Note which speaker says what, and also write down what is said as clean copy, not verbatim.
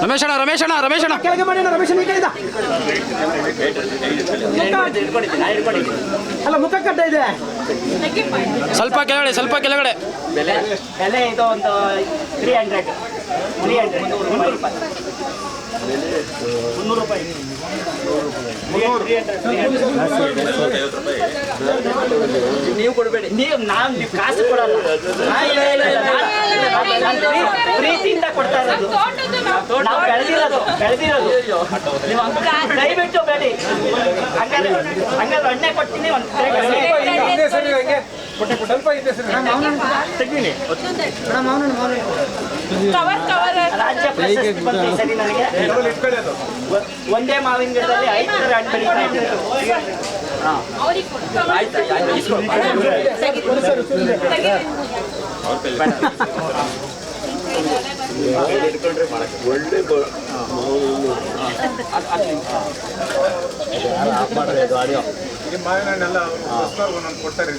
Speaker 1: ರಮೇಶ್ ಅಣ್ಣ
Speaker 2: ಕೆಳಗೆ ಮಾಡಿ ಅಣ್ಣ, ರಮೇಶ್ ಈ ಕಡೆ ಇದ್ದ. ಅಲ್ಲ ಮುಖ ಕಟ್ಟ ಇದೆ.
Speaker 1: ಸ್ವಲ್ಪ ಕೆಳಗಡೆ
Speaker 3: ಬೆಲೆ ಇದು ಒಂದು 300 ರೂಪಾಯಿ. ನೀವು ಕೊಡಬೇಡಿ, ನೀವು ಕಾಸು ಕೊಡಲ್ಲ. ಪ್ರೀತಿಯಿಂದ ಕೊಡ್ತಾ ಇರೋದು. ನಾವು ಬೆಳೆದಿರೋದು ದಯವಿಟ್ಟು ಬೇಡಿ. ಹಂಗಾದ್ರೆ ಎಣ್ಣೆ ಕೊಡ್ತೀನಿ. ರಾಜ್ಯ ಪ್ರಶಸ್ತಿ ಬಂತು ಸರಿ ನನಗೆ. ಒಂದೇ ಮಾವಿನ ಗಿಡದಲ್ಲಿ 5 ಥರ ಹಣ್ಣು ಬೆಳೀತಾ ಇದ್ದೀವಿ.
Speaker 4: ಮಾವಿನ ಹಣ್ಣೆಲ್ಲ ಕೊಡ್ತಾರೆ.